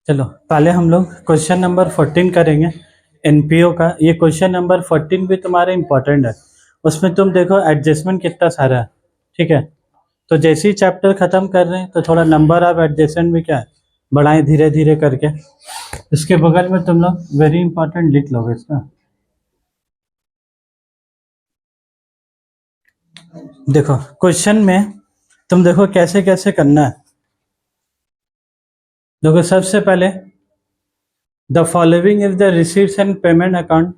चलो पहले हम लोग क्वेश्चन नंबर 14 करेंगे एनपीओ का। ये क्वेश्चन नंबर 14 भी तुम्हारा इंपॉर्टेंट है। उसमें तुम देखो एडजस्टमेंट कितना सारा है। ठीक है, तो जैसे ही चैप्टर खत्म कर रहे हैं तो थोड़ा नंबर ऑफ एडजस्टमेंट भी क्या है बढ़ाएं धीरे धीरे करके। इसके बगल में तुम लोग वेरी इंपॉर्टेंट लिख लोगे इसका। देखो क्वेश्चन में तुम देखो कैसे कैसे करना है। देखो सबसे पहले the following is the receipts and payment account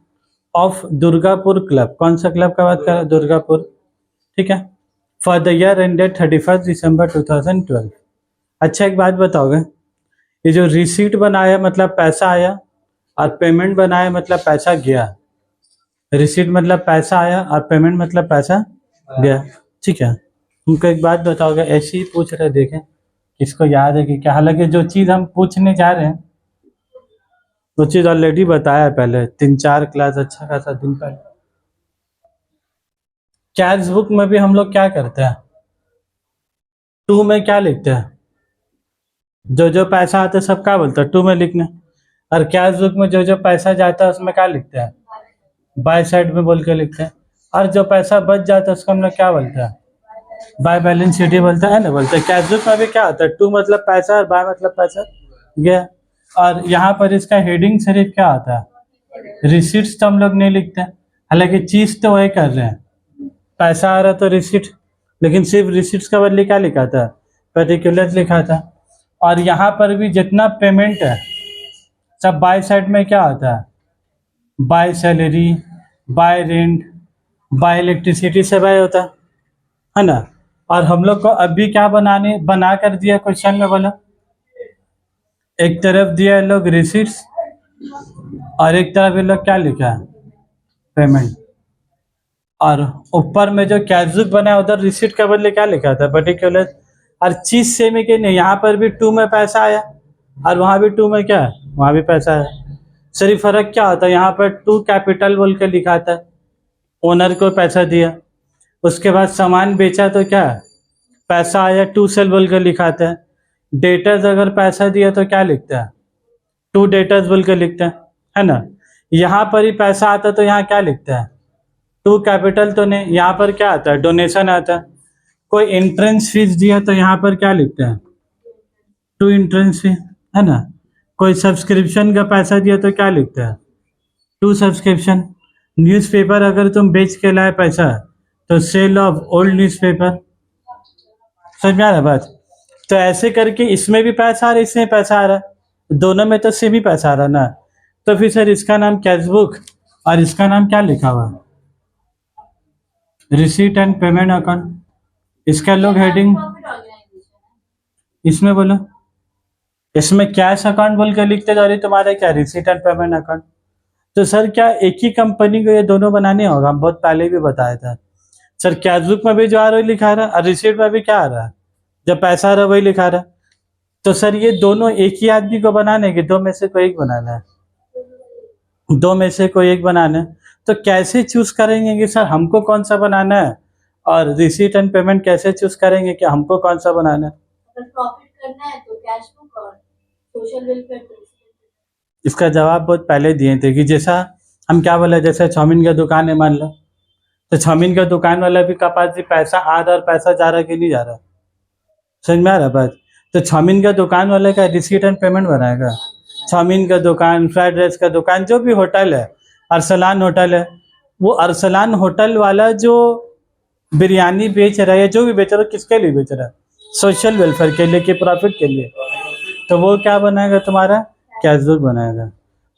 of Durgapur club. कौन सा क्लब का बात कर रहा है? दुर्गापुर। ठीक है, for the year ended 31 December 2012। अच्छा एक बात बताओगे, ये जो रिसीट बनाया मतलब पैसा आया और पेमेंट बनाया मतलब पैसा गया। रिसीट मतलब पैसा आया और पेमेंट मतलब पैसा गया। ठीक है, तुमको एक बात बताओगे, ऐसे ही पूछ रहे देखें किसको याद है कि क्या। हालांकि जो चीज़ हम पूछने जा रहे हैं वो चीज़ ऑलरेडी बताया है पहले 3-4 क्लास अच्छा खासा दिन पहले। कैश बुक में भी हम लोग क्या करते हैं, टू में क्या लिखते हैं, जो जो पैसा आता है सब क्या बोलते हैं टू में लिखना। और कैश बुक में जो जो पैसा जाता है उसमें क्या लिखते हैं, बाय साइड में बोल के लिखते हैं। और जो पैसा बच जाता है उसको हम लोग क्या बोलते हैं, बाय बैलेंस शीट ही बोलते हैं ना, बोलते हैं। कैश बुक में भी क्या होता है, टू मतलब पैसा और बाय मतलब पैसा गया। और यहाँ पर इसका हेडिंग सिर्फ क्या आता है, रिसीट्स तो हम लोग नहीं लिखते हैं। हालांकि चीज तो वही कर रहे हैं, पैसा आ रहा तो रिसीट, लेकिन सिर्फ रिसीट्स का बदले क्या लिखा था, पर्टिकुलर लिखा था। और यहाँ पर भी जितना पेमेंट है सब बाय साइड में क्या आता है, by salary, bye rent, bye electricity से बाय होता है ना। और हम लोग को अभी क्या बना कर दिया क्वेश्चन में, बोला एक तरफ दिया है लोग रिसीट्स और एक तरफ ये लोग क्या लिखा है, पेमेंट। और ऊपर में जो कैश बुक बना है उधर रिसीट के बदले क्या लिखा था, पर्टिकुलर। और चीज सेम है कि नहीं, यहाँ पर भी टू में पैसा आया और वहां भी टू में क्या है, वहां भी पैसा है। सिर्फ फर्क क्या होता है, यहाँ पर टू कैपिटल बोल के लिखा था, ओनर को पैसा दिया। उसके बाद सामान बेचा तो क्या है, पैसा आया, टू सेल बोल के लिखाता है। डेटर्स अगर पैसा दिया तो क्या लिखता है, टू डेटर्स बोल के लिखते हैं, है ना। यहाँ पर ही पैसा आता तो यहाँ क्या लिखता है, टू कैपिटल तो नहीं, यहाँ पर क्या आता है, डोनेशन आता है। कोई एंट्रेंस फीस दिया तो यहाँ पर क्या लिखते हैं, टू एंट्रेंस फी, है ना। कोई सब्सक्रिप्शन का पैसा दिया तो क्या लिखता है, टू सब्सक्रिप्शन। न्यूज़पेपर अगर तुम बेच के लाए पैसा तो सेल ऑफ ओल्ड न्यूज़पेपर। समझ में आ रहा है बात। तो ऐसे करके इसमें भी पैसा आ रहा है, इसमें पैसा आ रहा है, दोनों में तो सेम ही पैसा आ रहा है ना। तो फिर सर इसका नाम कैश बुक और इसका नाम क्या लिखा हुआ है, रिसीट एंड पेमेंट अकाउंट। इसका लोग हेडिंग इसमें बोलो, इसमें कैश अकाउंट बोल के लिखते जा रही, तुम्हारे क्या रिसीट एंड पेमेंट अकाउंट। तो सर क्या एक ही कंपनी को ये दोनों बनाने होगा, हम बहुत पहले भी बताया था। सर कैश बुक में भी जो आ रहा है लिखा रहा है और रिसीट में भी क्या आ रहा है, जब पैसा आ रहा है वही लिखा रहा है। तो सर ये दोनों एक ही आदमी को बनाने के, दो में से कोई एक बनाना है, दो में से कोई एक बनाना है। तो कैसे चूज करेंगे कि सर हमको कौन सा बनाना है, और रिसीट एंड पेमेंट कैसे चूज करेंगे कि हमको कौन सा बनाना है। अगर प्रॉफिट करना है तो कैश बुक और सोशल वेलफेयर तो इसका जवाब बहुत पहले दिए थे कि जैसा हम क्या बोले, जैसे चाउमीन का दुकान है मान लो, तो चाउमीन का दुकान वाला भी का पास भी पैसा आ रहा और पैसा जा रहा कि नहीं जा रहा, समझ में आ रहा बात। तो चाउमीन का दुकान वाले का रिसीट एंड पेमेंट बनाएगा। चाउमीन का दुकान, फ्राइड राइस का दुकान, जो भी होटल है, अरसलान होटल है, वो अरसलान होटल वाला जो बिरयानी बेच रहा है, जो भी बेच रहा है, किसके लिए बेच रहा है, सोशल वेलफेयर के लिए कि प्रॉफिट के लिए। तो वो क्या बनाएगा, तुम्हारा कैश बुक बनाएगा।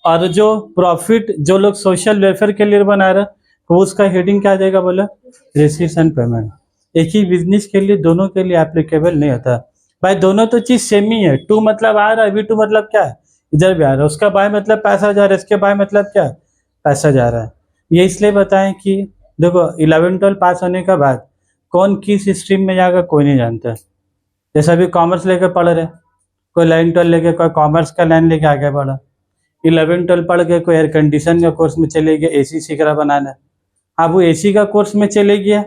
और जो प्रॉफिट जो लोग सोशल वेलफेयर के लिए बना रहे तो उसका हेडिंग क्या देगा, बोला रिसीट्स एंड पेमेंट। एक ही बिजनेस के लिए दोनों के लिए एप्लीकेबल नहीं होता भाई, दोनों तो चीज सेम ही है। टू मतलब आ रहा है, अभी टू मतलब क्या है, इधर भी आ रहा है, उसका बाय मतलब पैसा जा रहा है, इसके बाय मतलब क्या है, पैसा जा रहा है। ये इसलिए बताएं कि देखो 11-12 पास होने के बाद कौन किस स्ट्रीम में जाएगा कोई नहीं जानता। जैसे अभी कॉमर्स लेकर पढ़ रहे, कोई 11-12 लेके, कोई कॉमर्स का लाइन लेके आगे बढ़ा, 11-12 पढ़ के कोई एयर कंडीशन का कोर्स में चले गया, एसी सीख रहा बनाना। अब वो एसी का कोर्स में चले गया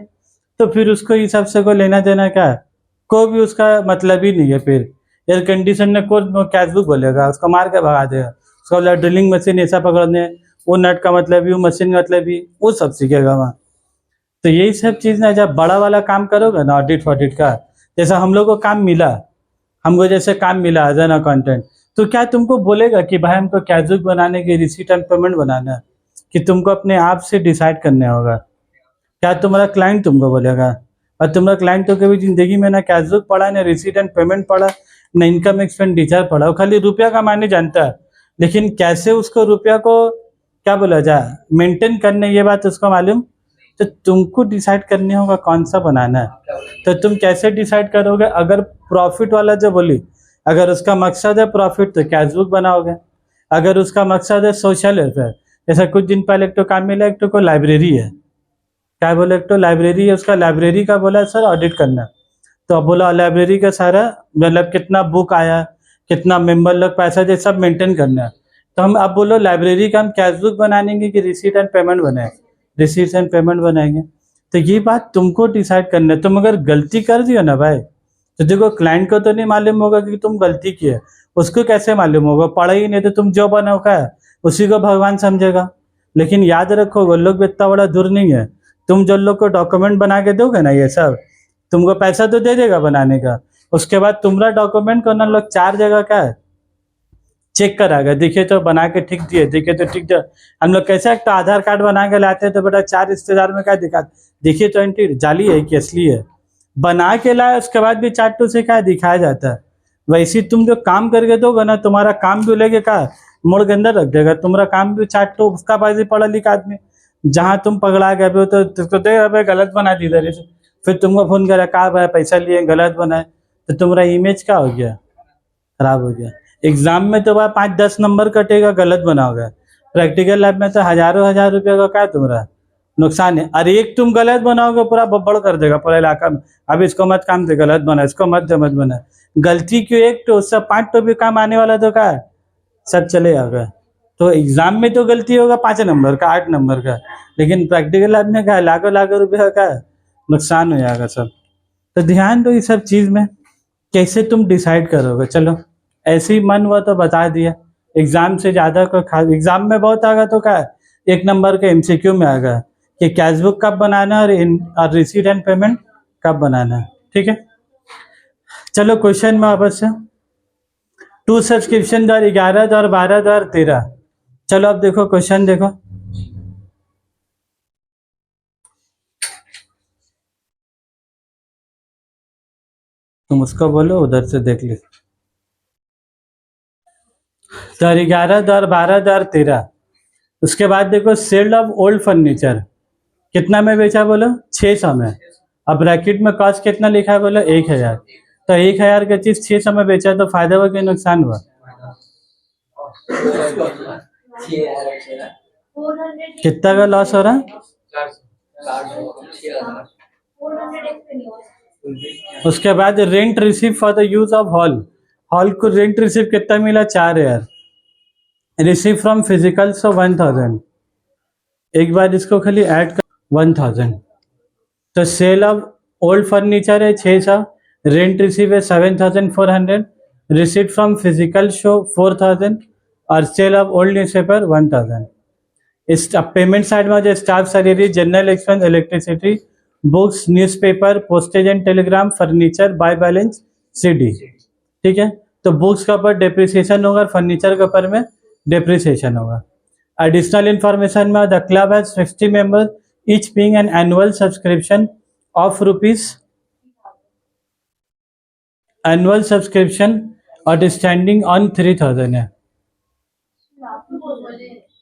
तो फिर उसको इस सबसे कोई लेना देना क्या है, कोई भी उसका मतलब ही नहीं है फिर। एयर कंडीशनर को कैश बुक बोलेगा, उसको मार के भगा देगा। उसको बोला ड्रिलिंग मशीन ऐसा पकड़ने, वो नट का मतलब भी, वो मशीन का मतलब भी, वो सब सीखेगा वहाँ। तो यही सब चीज़ ना, जब बड़ा वाला काम करोगे ना ऑडिट वॉडिट का, जैसा हम लोग को काम मिला, हमको जैसे काम मिला एज एन अकाउंटेंट, तो क्या तुमको बोलेगा कि भाई हमको कैश बुक बनाने की रिसीट एंड पेमेंट बनाना है, कि तुमको अपने आप से डिसाइड करने होगा? क्या तुम्हारा क्लाइंट तुमको बोलेगा? और तुम्हारा क्लाइंट तो कभी जिंदगी में ना कैश बुक पढ़ा, ना रिसीट एंड पेमेंट पढ़ा, ना इनकम एक्सपेंडिचर पढ़ा, वो खाली रुपया कमाने जानता है, लेकिन कैसे उसको रुपया को क्या बोला जाए मेंटेन करने, ये बात उसको मालूम। तो तुमको डिसाइड करने होगा कौन सा बनाना है। तो तुम कैसे डिसाइड करोगे? अगर प्रॉफिट वाला जो बोली, अगर उसका मकसद है प्रॉफिट तो कैश बुक बनाओगे, अगर उसका मकसद है सोशल वेलफेयर, जैसा कुछ दिन पहले एक तो काम मिला, एक तो को लाइब्रेरी है, क्या बोले, एक तो लाइब्रेरी है, उसका लाइब्रेरी का बोला सर ऑडिट करना है। तो अब बोला लाइब्रेरी का सारा मतलब कितना बुक आया, कितना मेंबर लोग पैसा दे, सब मेंटेन करना है। तो हम अब बोलो लाइब्रेरी का हम कैश बुक बनाएंगे कि रिसीट एंड पेमेंट बनाए, रिसीट एंड पेमेंट बनाएंगे। तो ये बात तुमको डिसाइड करना है। तुम अगर गलती कर दियो ना भाई, तो देखो क्लाइंट को तो नहीं मालूम होगा कि तुम गलती की है, उसको कैसे मालूम होगा? पढ़ा ही नहीं, तो तुम जो बनोगा है उसी को भगवान समझेगा। लेकिन याद रखो वो लोग भी इतना बड़ा दूर नहीं है। तुम जो लोग को डॉक्यूमेंट बना के दोगे ना, ये सब तुमको पैसा तो दे देगा बनाने का, उसके बाद तुम्हारा डॉक्यूमेंट को ना लोग 4 जगह क्या है चेक कराएगा, दिखे तो बना के ठीक दिए, दिखे तो ठीक दिया। हम लोग कैसे एक तो आधार कार्ड बना के लाते हैं, तो बेटा 4 रिश्तेदार में क्या दिखा, देखिए तो एंटी जाली है कि असली है, बना के लाए उसके बाद भी चाटू से क्या दिखाया जाता है। वैसे तुम जो काम करके दोगे ना, तुम्हारा काम भी लेके क्या मोड़ के अंदर रख देगा, तुम्हारा काम भी चाटू, उसका पास ही पढ़ा लिखा आदमी, जहाँ तुम पकड़ा गए हो तो तुझको दे अबे गलत बना दी इधर से, फिर तुमको फोन करा कहा भाई पैसा लिए गलत बनाए, तो तुम्हारा इमेज क्या हो गया, खराब हो गया। एग्जाम में तो भाई 5-10 नंबर कटेगा गलत बनाओगे, प्रैक्टिकल लैब में तो हजारों हजार रुपये का क्या तुम्हारा नुकसान है। और एक तुम गलत बनाओगे पूरा बब्बड़ कर देगा पूरा इलाका में, अब इसको मत काम दे गलत बना, इसको मत बना। गलती क्यों एक तो उससे 5 तो भी काम आने वाला तो क्या है, सब चले जाएगा। तो एग्जाम में तो गलती होगा 5 नंबर का, 8 नंबर का, लेकिन प्रैक्टिकल लैब में क्या है लाखों लाखों रुपये का नुकसान हो जाएगा सब। तो ध्यान दो इस सब चीज में, कैसे तुम डिसाइड करोगे। चलो ऐसे ही मन हुआ तो बता दिया, एग्जाम से ज्यादा को एग्जाम में बहुत आएगा तो क्या 1 नंबर के एमसीक्यू में आएगा कि कैश बुक कब बनाना है और रिसीट एंड पेमेंट कब बनाना है। ठीक है, चलो क्वेश्चन में वापस से। 2 सब्सक्रिप्शन 2011, 2012, 2013। चलो अब देखो क्वेश्चन देखो, तुम उसको बोलो उधर से देख ली। 2011, 2012, 2013। उसके बाद देखो सेल ऑफ ओल्ड फर्नीचर कितना में बेचा बोलो 600 में। अब ब्रैकेट में कॉस्ट कितना लिखा है बोलो 1000। तो 1000 का चीज 600 में बेचा तो फायदा हुआ कि नुकसान हुआ? 400 कितना का लॉस हो रहा है? 400 उसके बाद rent receive for the use of hall, hall को रेंट रिसीव कितना मिला 4000। रिसीव फ्रॉम फिजिकल सो 1000। एक बार इसको खाली ऐड कर 1000। तो सेल ऑफ ओल्ड फर्नीचर है 600, रेंट रिसीव है 7400, रिसीट फ्रॉम फिजिकल शो 4000 और सेल ऑफ ओल्ड न्यूज़पेपर 1000। इस पेमेंट साइड में जो staff salary, general expense, electricity, books, newspaper, postage and Telegram, furniture, by balance, CD. ठीक है, तो बुक्स के ऊपर डिप्रिसिएशन होगा और फर्नीचर के ऊपर में डिप्रिसिएशन होगा। एडिशनल इंफॉर्मेशन में the club has 50 members each paying an annual subscription of rupees, annual subscription और स्टैंडिंग ऑन 3000 है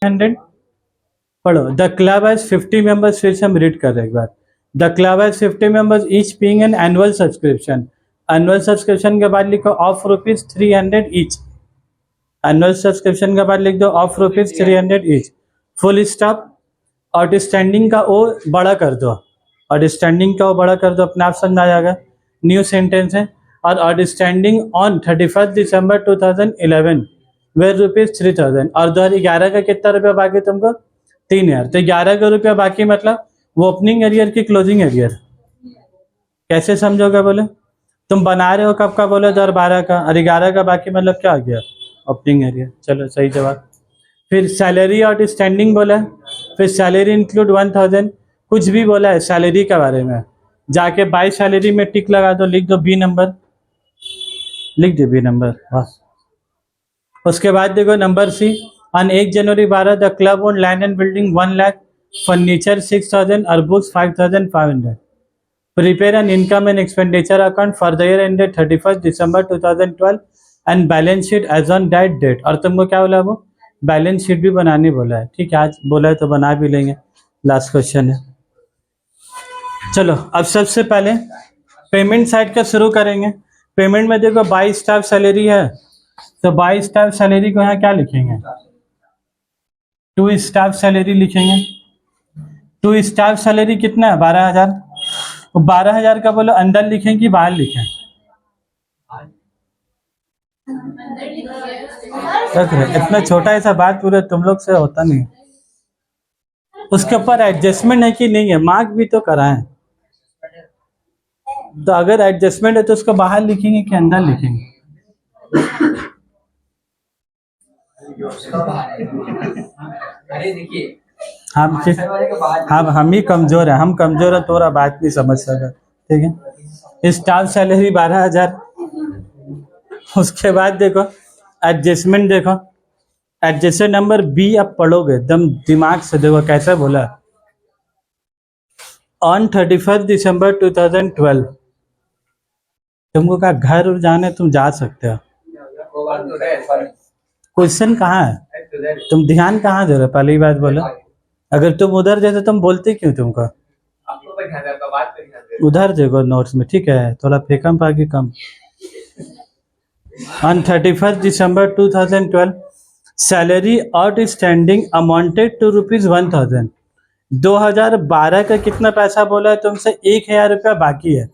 100। पढ़ो, द क्लब हैज 50 मेंबर्स, फिर से हम रीड कर रहे हैं एक बार। The club has 50 members each paying an annual subscription, annual subscription के बाद लिखो of rupees 300 each, annual subscription के बाद लिख दो of rupees 300 each, full stop. और स्टैंडिंग का ओ बड़ा कर दो, और स्टैंडिंग का ओ बड़ा कर दो, अपने आप समझ आ जाएगा, न्यू सेंटेंस है। और standing on 31 December 2011 were rupees 3000। और 2011 का कितना रुपया बाकी तुमको 3000। तो 11 का रुपया बाकी मतलब वो ओपनिंग एरियर की क्लोजिंग एरियर, कैसे समझोगे बोले? तुम बना रहे हो कब का बोले तो, और 12 का और 11 का बाकी मतलब क्या हो गया, ओपनिंग एरिया। चलो सही जवाब। फिर सैलरी आउटस्टैंडिंग बोला है, फिर सैलरी इंक्लूड 1000, कुछ भी बोला है सैलरी के बारे में, जाके बाई सैलरी में टिक लगा दो, लिख दो बी नंबर, लिख दो बी नंबर, बस। उसके बाद देखो number C, on 1 January 12 the club own land and building 1 lakh, furniture 6000 और books 5500। Prepare an income and expenditure account for the year ended 31 December 2012 and balance sheet as on that date. और तुमको क्या बोला, वो बैलेंस शीट भी बनानी बोला है। ठीक है, आज बोला है तो बना भी लेंगे, लास्ट क्वेश्चन है। चलो अब सबसे पहले पेमेंट साइड का शुरू करेंगे। पेमेंट में देखो 22 स्टाफ सैलरी है, तो 22 स्टाफ सैलरी को यहाँ क्या लिखेंगे, 2 स्टाफ सैलरी लिखेंगे। 2 स्टाफ सैलरी कितना है, 12,000। तो 12,000 का बोलो अंदर लिखें कि बाहर लिखें, इतना छोटा ऐसा बात पूरे तुम लोग से होता नहीं। उसके ऊपर एडजस्टमेंट है कि नहीं है, मार्क भी तो कराएं। तो अगर एडजस्टमेंट है तो उसको बाहर लिखेंगे कि अंदर लिखेंगे, अरे देखिए हम ही कमजोर है, हम कमजोर है, तोरा बात नहीं समझ सका। ठीक है, स्टाफ सैलरी 12,000। उसके बाद देखो एडजस्टमेंट, देखो एडजस्टेड नंबर बी अब पढ़ोगे एकदम दिमाग से, देखो कैसे बोला। ऑन 31 दिसंबर 2012, तुमको कहा घर उर जाने तुम जा सकते हो, क्वेश्चन कहाँ है, तुम ध्यान कहाँ दे रहे हो, पहली बात बोलो। अगर तुम उधर जैसे तुम बोलते क्यों, तुमको उधर देखो नोट्स में, ठीक है, थोड़ा फेकम पाके कम। On 31 December 2012 salary outstanding amounted to ₹1000। 2012 का कितना पैसा बोला है तुमसे, 1,000 रुपया बाकी है।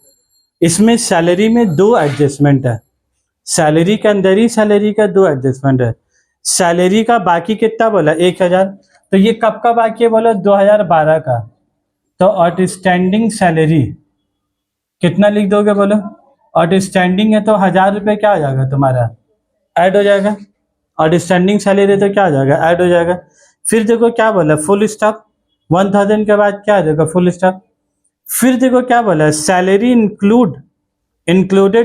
इसमें सैलरी में 2 एडजस्टमेंट है, सैलरी के अंदर ही सैलरी का 2 एडजस्टमेंट है। सैलरी का बाकी कितना बोला, 1,000। तो ये कब का बाकी है बोला, 2012 का। तो आउटस्टैंडिंग सैलरी कितना लिख दोगे बोलो, आउटस्टैंडिंग है तो 1,000 रुपये क्या हो जाएगा तुम्हारा, ऐड हो जाएगा। आउटस्टैंडिंग सैलरी तो क्या हो जाएगा, ऐड हो जाएगा। फिर देखो क्या बोला, फुल स्टॉप 1000 के बाद क्या आ जाएगा, फुल स्टॉप। फिर देखो क्या बोला, salary included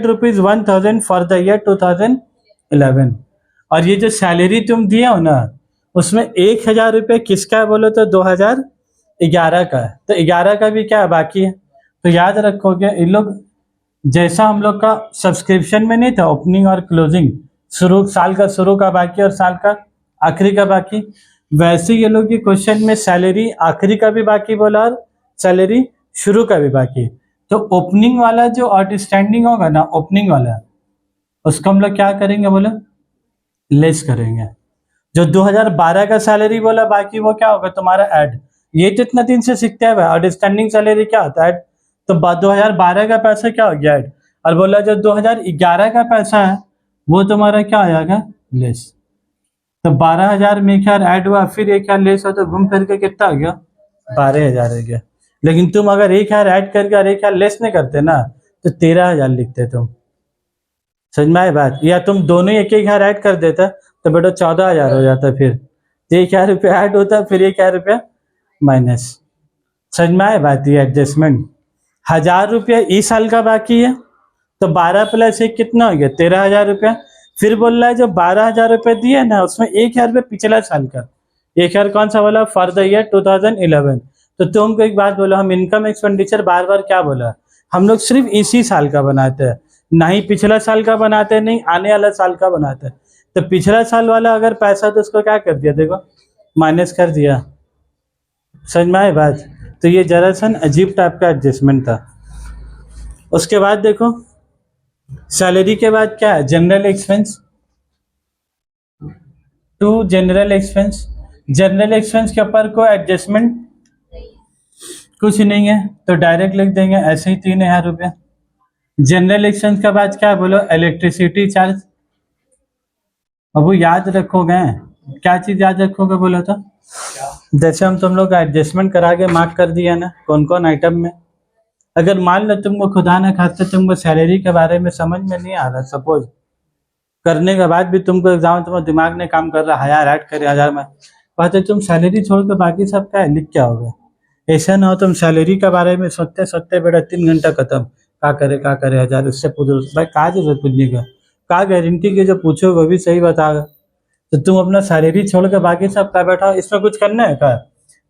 ₹1000 for the year 2011। और ये जो सैलरी तुम दिए हो ना, उसमें 1,000 रुपये किसका है बोलो तो 2011 का है। तो 11 का भी क्या है, बाकी है। तो याद रखोगे इन लोग, जैसा हम लोग का सब्सक्रिप्शन में नहीं था ओपनिंग और क्लोजिंग, शुरू साल का शुरू का बाकी और साल का आखिरी का बाकी, वैसे ये लोग की क्वेश्चन में सैलरी आखिरी का भी बाकी बोला और सैलरी शुरू का भी बाकी। तो ओपनिंग वाला जो आउटस्टैंडिंग होगा ना, ओपनिंग वाला, उसको हम लोग क्या करेंगे बोलो, लेस करेंगे। जो 2012 का सैलरी बोला बाकी, वो क्या होगा तुम्हारा ऐड। ये तो इतना दिन से सीखते हैं भाई, आउटस्टैंडिंग सैलरी क्या होता है, ऐड। तो 2012 का पैसा क्या हो गया, ऐड। और बोला जो 2011 का पैसा है वो तुम्हारा क्या हो जाएगा, लेस। तो 12,000 में 1,000 ऐड हुआ, फिर 1,000 लेस हुआ, तो घूम फिर के कितना हो गया, 12,000 हो गया। लेकिन तुम अगर 1,000 ऐड करके और 1,000 लेस नहीं करते ना, तो 13,000 लिखते तुम। समझ में आए बात, या तुम दोनों 1,000 ऐड कर देता तो बेटा 14,000 हो जाता। फिर 1,000 रुपया ऐड होता, फिर 1,000 रुपया माइनस। समझ में आए बात, ये एडजस्टमेंट। 1,000 रुपया इस साल का बाकी है, तो 12 + 1 कितना हो गया, 13,000 रुपया। फिर बोल रहा है जो 12,000 रुपये दिए ना, उसमें 1,000 रुपये पिछला साल का, 1,000 कौन सा बोला, फॉर द ईयर 2011। तो तुमको एक बात बोला, हम इनकम एक्सपेंडिचर बार बार क्या बोला, हम लोग सिर्फ इसी साल का बनाते हैं, ना ही पिछला साल का बनाते, नहीं आने वाला साल का बनाते। तो पिछला साल वाला अगर पैसा, तो उसको क्या कर दिया, देखो माइनस कर दिया। समझ में आए बात। तो ये जरा सा अजीब टाइप का एडजस्टमेंट था। उसके बाद देखो सैलरी के बाद क्या है, general expense. To general expense, general expense के ऊपर कोई एडजस्टमेंट कुछ नहीं है, तो डायरेक्ट लिख देंगे ऐसे ही 3,000 रुपया। जनरल एक्सपेंस के बाद क्या बोलो, इलेक्ट्रिसिटी चार्ज। अब वो याद रखोगे, क्या चीज याद रखोगे बोलो तो, जैसे हम तुम लोग का एडजस्टमेंट करा के मार्क कर दिया ना, कौन कौन आइटम में, अगर मान लो तुमको खुदा न खास्ता तुमको सैलरी के बारे में समझ में नहीं आ रहा, सपोज करने के बाद भी तुमको एग्जाम तुम्हारा दिमाग नहीं काम कर रहा, हजार ऐड करे 1000 में बात है, तुम सैलरी छोड़ के बाकी सब क्या है लिख क्या होगा। ऐसा ना हो तुम सैलरी के बारे में सोचते सोचते बेटा 3 घंटा खत्म, क्या करे 1000 उससे पूछो भाई, कहा जरूरत पूछने का गारंटी की जो पूछो वो भी सही बताएगा। तो तुम अपना सैलरी छोड़ के बाकी सब क्या बैठा, इसमें कुछ करना है क्या।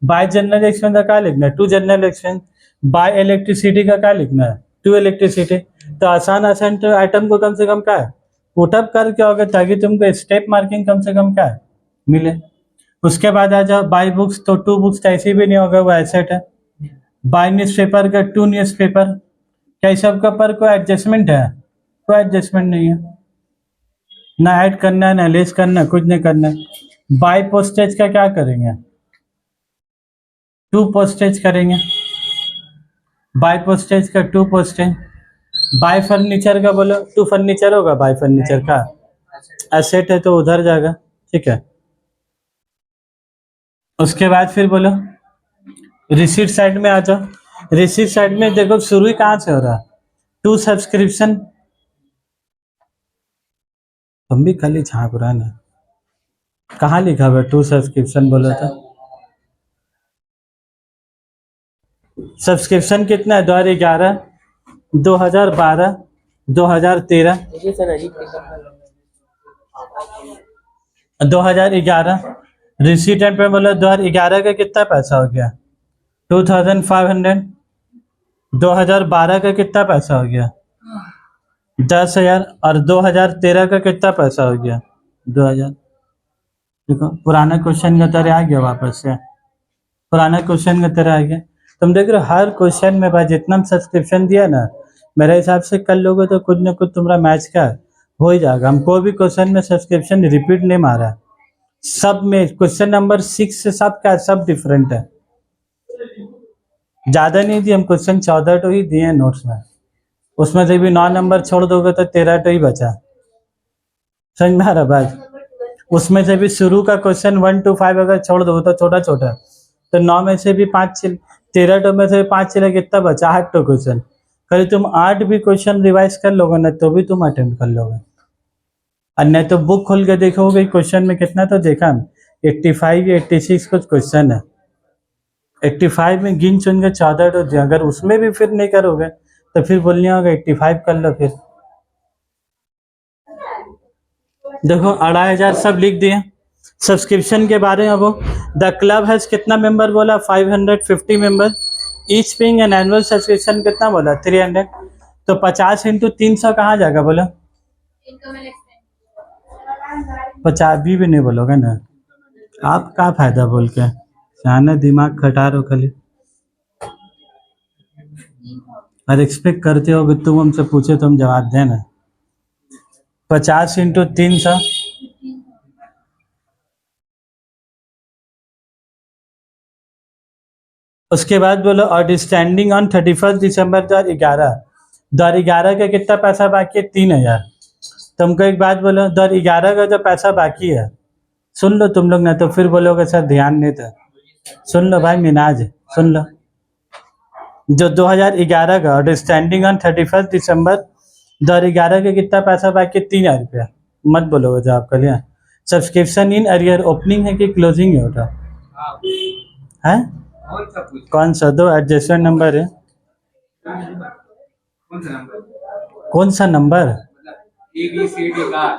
बाय जनरल एक्सपेंस का क्या लिखना है, to general expense. By electricity का क्या लिखना है, टू इलेक्ट्रिसिटी। तो आसान आसान तो आइटम को कम से कम क्या है पुटअप कर क्या होगा, ताकि तुमको स्टेप मार्किंग कम से कम क्या है मिले। उसके बाद आ जाओ बाय बुक्स, तो 2 बुक्स तो ऐसे भी नहीं होगा, वो एसेट है। बाय न्यूज पेपर का 2 न्यूज पेपर, क्या इस सब का पर कोई एडजस्टमेंट है, कोई एडजस्टमेंट नहीं है, ना ऐड करना है ना लेस करना है, कुछ नहीं करना है। बाय पोस्टेज का क्या करेंगे, 2 पोस्टेज करेंगे, बाय पोस्टेज का 2 पोस्टेज। बाय फर्नीचर का बोलो 2 फर्नीचर होगा, बाय फर्नीचर का एसेट है तो उधर जाएगा, ठीक है। उसके बाद फिर बोलो रिसीट साइड में आ जाओ। रिसीट साइड में देखो शुरू ही कहाँ से हो रहा, 2 सब्सक्रिप्शन। तुम भी खाली झाँक रहा है ना, कहाँ लिखा हुआ 2 सब्सक्रिप्शन बोलो तो। सब्सक्रिप्शन कितना है, 2011, 2012, 2013, 2011। रिसीट एंड पे बोलो 2011 का कितना पैसा हो गया, 2500। 2012 का कितना पैसा हो गया, 10,000। और 2013 का कितना पैसा हो गया, 2000। देखो पुराना क्वेश्चन का तरह आ गया वापस से, पुराना क्वेश्चन का तरह आ गया। तुम देख रहे हो हर क्वेश्चन में भाई जितना सब्सक्रिप्शन दिया ना, मेरे हिसाब से कर लोगे तो कुछ ना कुछ तुम्हारा मैच का हो ही जाएगा। हमको भी क्वेश्चन में सब्सक्रिप्शन रिपीट नहीं मारा, सब में क्वेश्चन नंबर 6 से सब का सब डिफरेंट है, ज्यादा नहीं दिए हम, क्वेश्चन 14 तो ही दिए नोट्स में, उसमें से भी 9 नंबर छोड़ दोगे तो 13 तो ही बचा। समझ में आ रहा बात, उसमें से भी शुरू का क्वेश्चन 1 to 5 अगर छोड़ दो तो छोटा छोटा, तो 9 में से भी 5 13 टो में से 5 चले, कितना बचा 8 तो क्वेश्चन। कभी तुम 8 भी क्वेश्चन रिवाइज कर लोगे ना तो भी तुम अटेम्प्ट कर लोगे। और नहीं तो बुक खोल के देखोगे क्वेश्चन में कितना तो देखा हम 85 या 86 कुछ क्वेश्चन है, 85 में गिन चुन के 14 तो दिया। अगर उसमें भी फिर नहीं करोगे तो फिर बोलने होगा 85 कर लो। फिर देखो 2500 सब लिख दिए। सब्सक्रिप्शन के बारे में वो द क्लब हैज कितना मेंबर बोला, 550 member, each paying an annual subscription कितना बोला, 300। तो 50 इंटू 300 कहाँ जाएगा बोलो, इनकम एंड एक्सपेंस 50 भी नहीं बोलोगे ना, आप क्या फायदा बोल के, जाना दिमाग खटा रहो खाली। और एक्सपेक्ट करते हो कि तुम हमसे पूछे तो हम जवाब दें ना। 50 इंटू 300, उसके बाद बोलो आउटस्टैंडिंग ऑन 31 दिसंबर 2011, 2011 का कितना पैसा बाकी है, 3000। तुमको एक बात बोलो 2011 का जो पैसा बाकी है, सुन लो तुम लोग ना तो फिर बोलोगे सर ध्यान नहीं था। सुन लो भाई मिनाज, सुन लो जो 2011 का आउटस्टैंडिंग ऑन 31 दिसंबर 2011 का कितना पैसा बाकी है, 3000 रुपया। मत बोलोगे जो आपका लिया। सब्सक्रिप्शन इन अरियर ओपनिंग है कि क्लोजिंग है होता है, कौन सा दो एडजस्टमेंट नंबर है, कौन सा नंबर,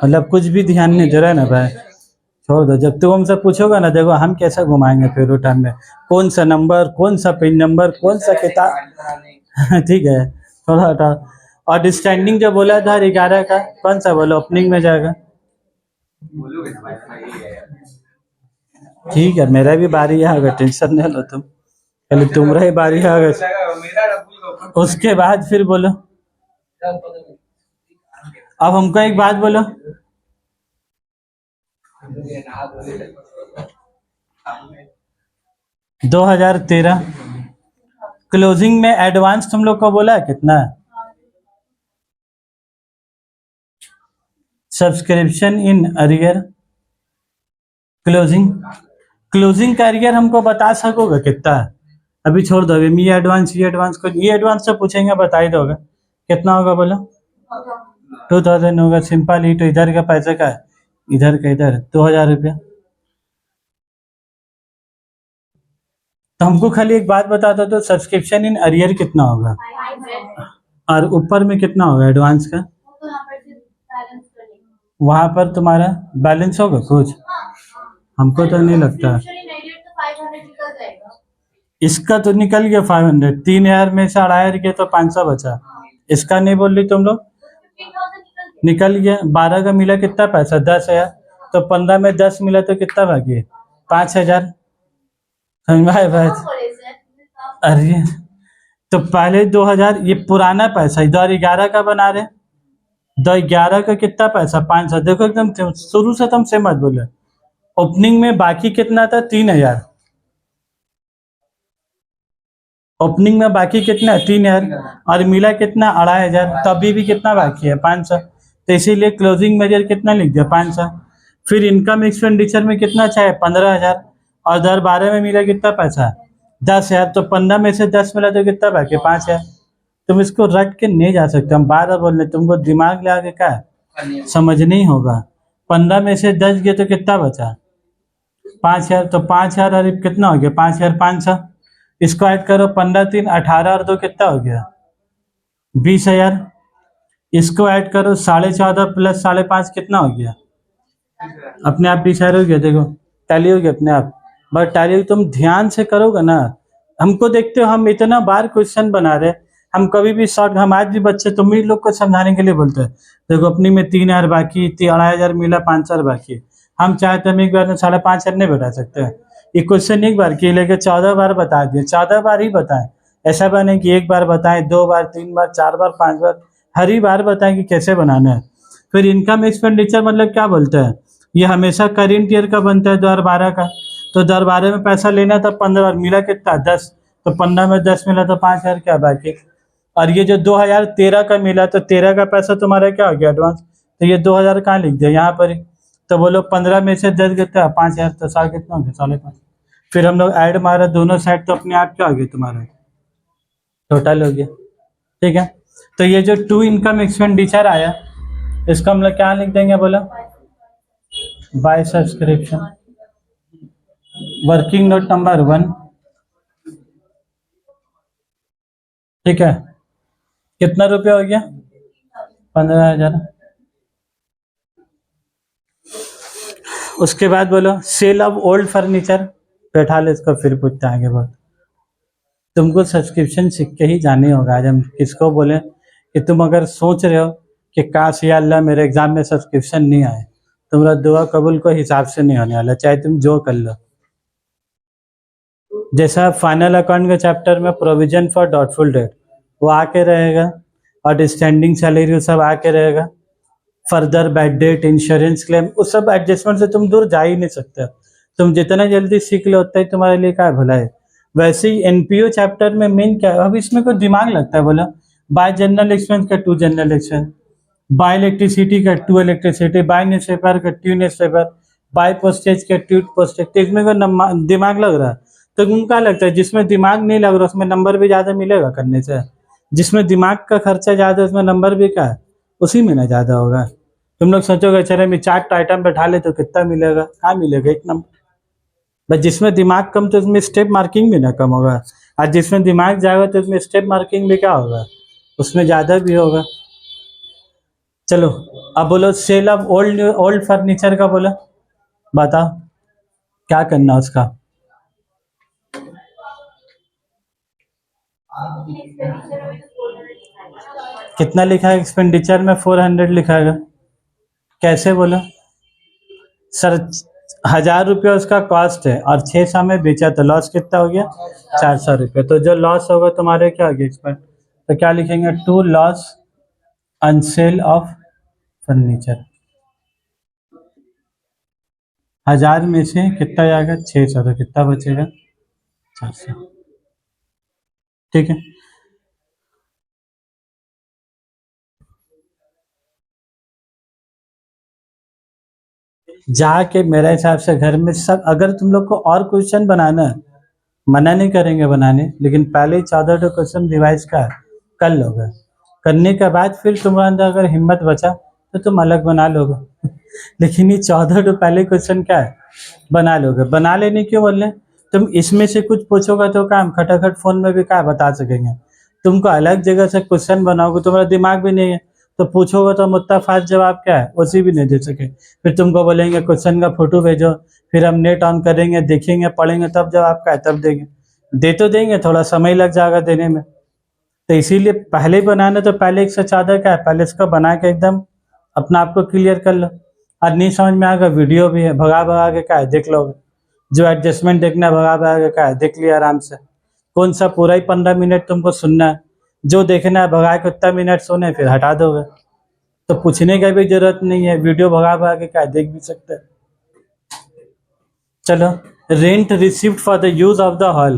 मतलब कुछ भी ध्यान नहीं दे रहा है ना भाई, छोड़ दो। जब तुम हमसे पूछोगे ना देखो हम कैसा घुमाएंगे फिर वो टाइम में, कौन सा नंबर, कौन सा पेज नंबर, कौन सा किताब ठीक है थोड़ा हटाओ। और स्टैंडिंग जो बोला था 11 का कौन सा बोलो, ओपनिंग में जाएगा। ठीक है मेरा भी बारी आ गया, टेंशन नहीं लो तुम, पहले तुम्हारा ही बारी आ गया। उसके बाद फिर बोलो, अब हमको एक बात बोलो, 2013 क्लोजिंग में एडवांस तुम लोग को बोला है कितना है, subscription in arrear closing, closing का अरियर हमको बता सकोगे कितना है, अभी छोड़ दो, अभी ये एडवांस को ये एडवांस से पूछेंगे, बता ही दोगे कितना होगा बोलो। 2000 होगा, सिंपल ही। तो इधर का पैसे का है, इधर का इधर 2000 रुपया। तो हमको खाली एक बात बता दो, तो सब्सक्रिप्शन इन अरियर कितना होगा, 500 और ऊपर में कितना होगा एडवांस का? वो तो यहाँ पर से बैलेंस करेंगे। वहां पर तुम्हारा बैलेंस होगा कुछ? हमको तो नहीं लगता। सब्सक्रिप्शन इन एरियर तो 500 निकल जाएगा। इसका तो निकल गया 500, 3000 में से 2500 गया तो 500 बचा। इसका नहीं बोल रही तुम लोग? 15,000 निकल गया। 12 का मिला कितना पैसा? 10,000। तो 15 में 10 मिला तो कितना बाकी है? 5,000। समझ में आया बात? बोले सर, अरे तो पहले 2000 ये पुराना पैसा, 2011 का बना रहे। 2011 का कितना पैसा? 500। देखो एकदम शुरू से तुम से मत बोले। ओपनिंग में बाकी कितना था? 3000। ओपनिंग में बाकी कितना है? 3000। और मिला कितना? 2500। तो अभी भी कितना बाकी है? 500। तो इसीलिए क्लोजिंग मेजर कितना लिख दिया? 500। फिर इनकम एक्सपेंडिचर में कितना चाहिए? 15,000। और 2012 में मिला कितना पैसा? 10,000। तो 15 में से 10 मिला तो कितना बाकी है? 5,000। तुम इसको रट के नहीं जा सकते, हम बार बार बोल रहे, तुमको दिमाग लगा के क्या है? समझ नहीं होगा। 15 में से 10 गए तो कितना बचा? 5,000। तो 5,000 और कितना हो गया? 5,500। इसको ऐड करो, 15 3 18 और 2 कितना हो गया? 20,000। इसको ऐड करो, 14.5 प्लस 5.5 कितना हो गया? अपने आप 20,000 हो गया। देखो टैली हो गया अपने आप। बट टैली तुम ध्यान से करोगे ना। हमको देखते हो, हम इतना बार क्वेश्चन बना रहे, हम कभी भी शॉर्ट, हम आज भी बच्चे तुम ही लोग को समझाने के लिए बोलते हैं। देखो अपनी में 3,000 बाकी, 2,500 मिला, 5,000 बाकी। हम चाहे तो हम एक बार में 5,500 नहीं बता सकते। ये क्वेश्चन एक बार के लेके 14 बार बता दिए, 14 बार ही बताएं। ऐसा बने कि एक बार बताएं, 2 बार, 3 बार, 4 बार, 5 बार, हर ही बार बताएं कि कैसे बनाना है। फिर इनकम एक्सपेंडिचर मतलब क्या बोलते हैं? ये हमेशा करेंट ईयर का बनता है, 2012 का। तो 2012 में पैसा लेना था 15 और मिला कितना? 10। तो 15 में 10 मिला तो 5,000 क्या बाकी। और ये जो 2013 का मिला, तो 13 का पैसा तुम्हारा क्या हो गया? एडवांस। तो ये 2000 कहाँ लिख दिया? यहाँ पर ही। तो बोलो 15 में से 10 कितना है? 5,000। तो 7 कितना हो गया? 5.5। फिर हम लोग ऐड मारा दोनों साइड, तो अपने आप क्या हो गया तुम्हारा? टोटल हो गया। ठीक है। तो ये जो टू इनकम एक्सपेंडिचर आया, इसको हम लोग क्या लिख देंगे बोलो? By subscription. Working note number 1। ठीक है। कितना रुपया हो गया? 15,000। उसके बाद बोलो सेल ऑफ ओल्ड फर्नीचर। बैठा ले इसको, फिर पूछते हैं आगे बहुत। तुमको सब्सक्रिप्शन सीख के ही जाने होगा। आज हम किसको बोले कि तुम अगर सोच रहे हो कि काश या अल्लाह मेरे एग्जाम में सब्सक्रिप्शन नहीं आए, तुम्हारा दुआ कबूल को हिसाब से नहीं होने वाला, चाहे तुम जो कर लो। जैसा फाइनल अकाउंट के चैप्टर में प्रोविजन फॉर डाउटफुल डेट वो आके रहेगा, और स्टैंडिंग सैलरी वो सब आके रहेगा। Further bad debt, insurance claim, उस सब एडजस्टमेंट से तुम दूर जा ही नहीं सकते। तुम जितना जल्दी सीख लो उतना ही तुम्हारे लिए क्या भला है। वैसे ही एनपीओ चैप्टर में मेन क्या है? अब इसमें कोई दिमाग लगता है बोला? बाय जनरल एक्सपेंस का 2 जनरल एक्सपेंस, बाय इलेक्ट्रिसिटी का 2 इलेक्ट्रिसिटी, बाय न्यूज़पेपर का 2 न्यूज़पेपर, बाय पोस्टेज का 2 पोस्टेज। तो इसमें कोई दिमाग लग रहा है? तो तुमको लगता है जिसमें दिमाग नहीं लग रहा उसमें नंबर भी ज्यादा मिलेगा करने से? जिसमें दिमाग का खर्चा ज्यादा उसमें नंबर भी क्या है? उसी में ना ज्यादा होगा। तुम लोग सोचोगे चले मैं 4 आइटम बैठा ले तो कितना मिलेगा? कहाँ मिलेगा? 1 नंबर। बस जिसमें दिमाग कम तो उसमें स्टेप मार्किंग भी ना कम होगा, और जिसमें दिमाग जाएगा तो उसमें स्टेप मार्किंग भी क्या होगा? उसमें ज्यादा भी होगा। चलो अब बोलो सेल ऑफ ओल्ड फर्नीचर का बोलो, बताओ क्या करना उसका? एक्सपेंडिचर में तो 400 लिखा है। कितना लिखा है एक्सपेंडिचर में? 400 लिखा है। कैसे बोलो सर? 1,000 रुपया उसका कॉस्ट है और 600 में बेचा तो लॉस कितना हो गया? 400 रुपये। तो जो लॉस होगा तुम्हारे क्या हो गया एक्सपेंड? तो क्या लिखेंगे? To loss on sale of furniture. 1,000 में से कितना जाएगा? 600। तो कितना बचेगा? 400। ठीक है। जाके मेरे हिसाब से घर में सब, अगर तुम लोग को और क्वेश्चन बनाना है मना नहीं करेंगे बनाने, लेकिन पहले ही 14 क्वेश्चन रिवाइज कर लोगे। करने के बाद फिर तुम्हारे अंदर अगर हिम्मत बचा तो तुम अलग बना लोगे लेकिन ये 14 पहले क्वेश्चन क्या है, बना लोगे। बना लेने क्यों बोल रहे, तुम इसमें से कुछ पूछोगे तो काम खटाखट फोन में भी क्या बता सकेंगे। तुमको अलग जगह से क्वेश्चन बनाओगे, तुम्हारा दिमाग भी नहीं है तो पूछोगे तो मुद्दा फास्ट जवाब क्या है उसी भी नहीं दे सके। फिर तुमको बोलेंगे क्वेश्चन का फोटो भेजो, फिर हम नेट ऑन करेंगे, देखेंगे, पढ़ेंगे, तब जवाब क्या है तब देंगे। दे तो देंगे, थोड़ा समय लग जाएगा देने में। तो इसीलिए पहले ही बनाना, तो पहले एक से ज़्यादा क्या है, पहले इसको बना के एकदम अपना आप को क्लियर कर लो। और नहीं समझ में आएगा, वीडियो भी है, भगा भगा के क्या है देख लोगे। जो एडजस्टमेंट देखना है भगा भगा के क्या है देख लिया आराम से। कौन सा पूरा ही 15 मिनट तुमको सुनना है, जो देखना है भगा के उतना मिनट सुने फिर हटा दोगे। तो पूछने का भी जरूरत नहीं है, वीडियो भगा भगा के क्या है देख भी सकते हैं। चलो, rent received for the use of the hall,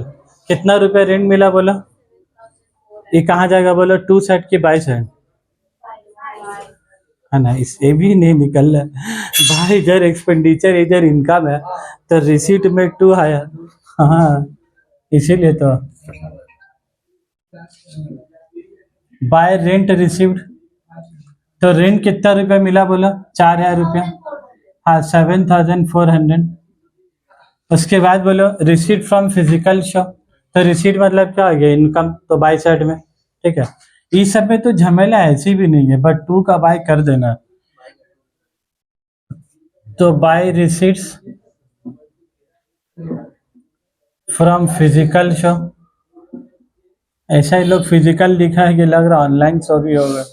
कितना रुपया रेंट मिला बोलो। ये कहाँ जाएगा बोलो, 2 सेट की 22 सेट है ना, इससे भी नहीं निकल रहा भाई। इधर एक्सपेंडिचर इधर इनकम है तो रिसीट में 2 आया। हाँ इसीलिए तो बाय रेंट रिसीव्ड, तो रेंट कितना रुपया मिला बोला, 4000 रुपया। हाँ 7400। उसके बाद बोलो रिसीट फ्रॉम फिजिकल शॉप, तो रिसीट मतलब क्या हो गया, इनकम, तो बाय साइड में। ठीक है, इस सब में तो झमेला ऐसी भी नहीं है, बट 2 का बाय कर देना। तो by receipts from physical shop, ऐसा ही लोग फिजिकल लिखा है कि लग रहा ऑनलाइन शो भी होगा।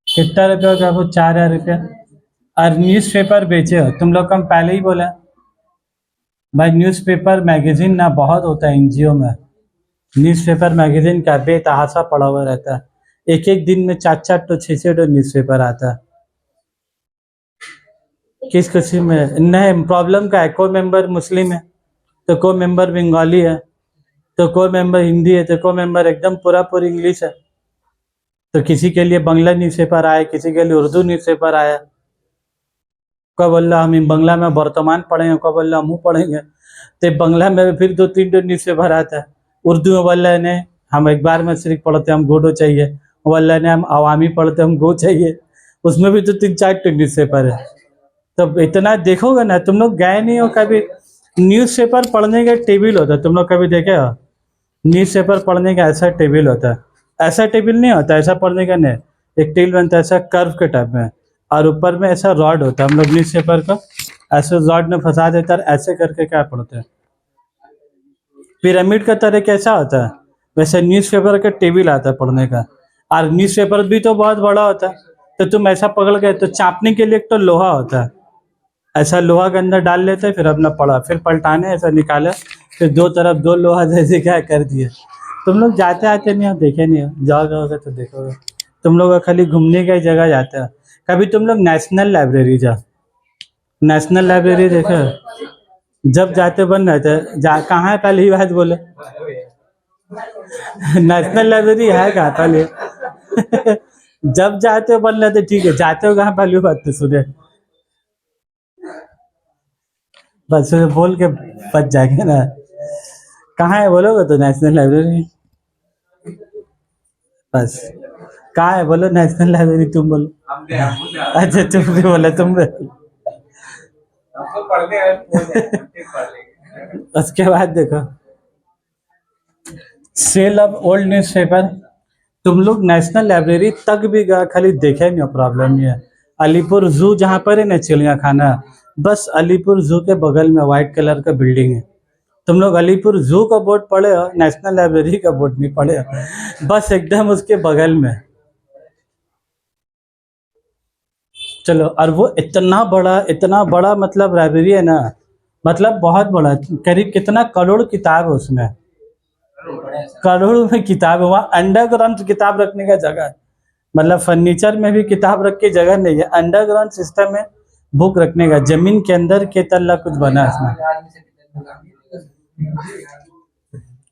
कितना रुपया होगा वो, 4000 रुपया। और न्यूज़ पेपर बेचे हो तुम लोग को हम पहले ही बोला भाई, न्यूज़पेपर मैगजीन ना बहुत होता है एनजीओ में। न्यूज़पेपर मैगजीन का बेतहासा पड़ा हुआ रहता है, एक एक दिन में 4-4 तो 6-6 तो न्यूज़पेपर आता है। किस किसी में नहीं प्रॉब्लम का है, कोई मेंबर मुस्लिम है तो कोई मेंबर बंगाली है, तो कोई मेंबर हिंदी है, तो कोई मेंबर एकदम पूरा पूरी इंग्लिश है। तो किसी के लिए बांग्ला न्यूज़पेपर आया, किसी के लिए उर्दू न्यूज़पेपर आया। कोई बोल रहा हम बांग्ला में वर्तमान पढ़ेंगे, कोई बोल रहा हम पढ़ेंगे। तो बांग्ला में फिर 2-3 न्यूज़पेपर आता है। उर्दू में बोल रहे हैं हम एक बार में सिर्फ पढ़ते हम गोडो चाहिए, बोल रहे हैं हम अवामी पढ़ते हम गो चाहिए, उसमें भी तो 3-4 न्यूज़पेपर है। तो इतना देखोगे ना, तुम लोग गए नहीं हो कभी, न्यूज़पेपर पढ़ने का टेबल होता है, तुम लोग कभी देखे हो न्यूज़पेपर पढ़ने का ऐसा टेबल होता है। ऐसा टेबल नहीं होता, ऐसा पढ़ने का नहीं, एक टेबल बनता है ऐसा कर्व के टाइप में, और ऊपर में ऐसा रॉड होता है। हम लोग न्यूज़पेपर को ऐसे रॉड में फंसा देता है, ऐसे करके क्या पढ़ते हैं, पिरामिड का तरह कैसा होता है वैसे न्यूज़पेपर का टेबल आता है पढ़ने का। और न्यूज़पेपर भी तो बहुत बड़ा होता है, तो तुम ऐसा पकड़ गए तो चापने के लिए एक तो लोहा होता है, ऐसा लोहा के अंदर डाल लेते हैं, फिर अपना पढ़ा, फिर पलटाने ऐसा निकाला, फिर 2 तरफ 2 लोहा जैसे क्या कर दिए। तुम लोग जाते आते नहीं हो, देखे नहीं हो, जाओगे तो देखोगे। तुम लोग खाली घूमने का ही जगह जाते हो। कभी तुम लोग नेशनल लाइब्रेरी जाओ, नेशनल लाइब्रेरी देखो, जब जाते बन रहते कहाँ है, पहले ही बात बोले नेशनल लाइब्रेरी है कहाँ पहले जब जाते हो बन रहे थे, ठीक है, जाते हो कहाँ पहली बात तो सुने, बस बोल के बच जाएंगे ना। कहाँ है बोलोगे तो नेशनल लाइब्रेरी, बस कहाँ है बोलो नेशनल लाइब्रेरी, तुम बोलो। हम दे हम बोले अच्छा तुम भी बोला, तुम भी हमको पढ़ने आए ठीक पढ़ लेंगे। उसके बाद देखो सेल ऑफ ओल्ड न्यूज़पेपर, तुम लोग नेशनल लाइब्रेरी तक भी गए खाली देखे नहीं हो, प्रॉब्लम ये है। अलीपुर जू जहाँ पर है ना चिड़ियाखाना, बस अलीपुर जू के बगल में व्हाइट कलर का बिल्डिंग है। तुम लोग अलीपुर जू का बोर्ड पढ़े हो, नेशनल लाइब्रेरी का बोर्ड नहीं पढ़े हो, बस एकदम उसके बगल में। चलो, और वो इतना बड़ा मतलब लाइब्रेरी है ना, मतलब बहुत बड़ा, करीब कितना करोड़ किताब है उसमें, करोड़ों में किताब है। वहाँ अंडरग्राउंड किताब रखने का जगह है, मतलब फर्नीचर में भी किताब रख के जगह नहीं है, अंडरग्राउंड सिस्टम में बुक रखने का, जमीन के अंदर के तल्ला कुछ बना है उसमें।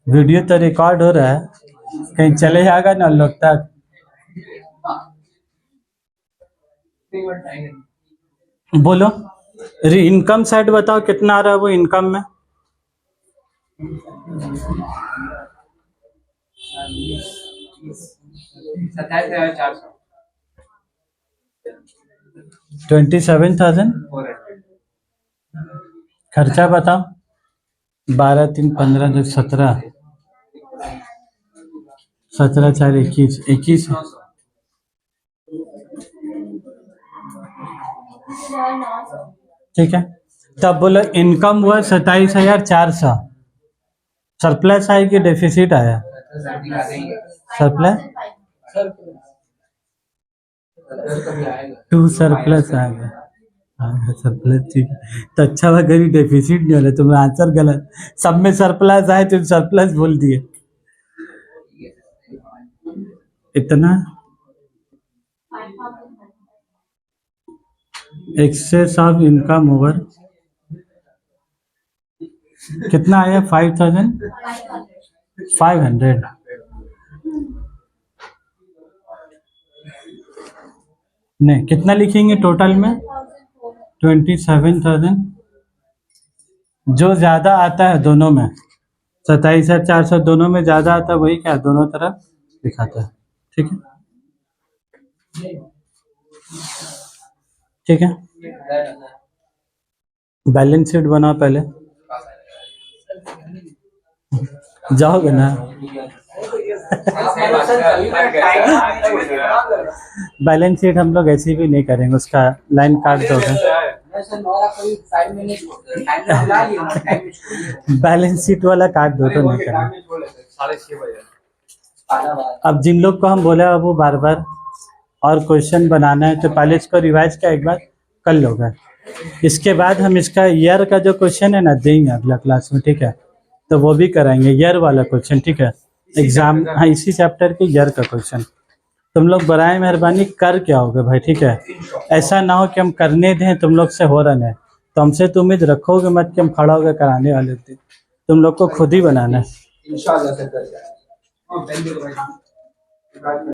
वीडियो तो रिकॉर्ड हो रहा है, कहीं चले जाएगा ना लोग तक। बोलो इनकम साइड बताओ कितना आ रहा है वो इनकम में, ₹27,400 27,000 खर्चा बताओ। 12 3 15 2 17 17 4 21 21 ठीक है। तब बोलो इनकम हुआ 27,400। सरप्लस आया कि डेफिसिट आया? सरप्लस टू सरप्लस आ गया। हाँ सरप्लस ठीक है। तो अच्छा हुआ कहीं डेफिसिट नहीं हो रहा, तुम्हारा आंसर गलत। सब में सरप्लस आए तुम सरप्लस बोल दिए। इतना एक्सेस ऑफ इनकम ओवर कितना आया? 5,500। नहीं कितना लिखेंगे टोटल में? 27,000। जो ज्यादा आता है दोनों में, 27,400 दोनों में ज्यादा आता है, वही क्या दोनों तरफ दिखाता है। ठीक है ठीक है। बैलेंस शीट बनाओ पहले, जाओगे ना? बैलेंस शीट हम लोग ऐसे भी नहीं करेंगे, उसका लाइन काट दोगे। बैलेंस शीट वाला काट दो तो नहीं करेंगे। अब जिन लोग को हम बोले अब वो बार बार और क्वेश्चन बनाना है तो पहले इसको रिवाइज का एक बार कर लोगे। इसके बाद हम इसका ईयर का जो क्वेश्चन है ना देंगे अगला क्लास में, ठीक है? तो वो भी कराएंगे ईयर वाला क्वेश्चन, ठीक है? एग्जाम, हाँ इसी चैप्टर के ईयर का क्वेश्चन। तुम लोग बराए मेहरबानी कर क्या होगे भाई, ठीक है? ऐसा ना हो कि हम करने दें तुम लोग से हो रहा है, तो हमसे तो उम्मीद रखोगे मत कि हम खड़ा होकर कराने वाले थे। तुम लोग को खुद ही बनाना है।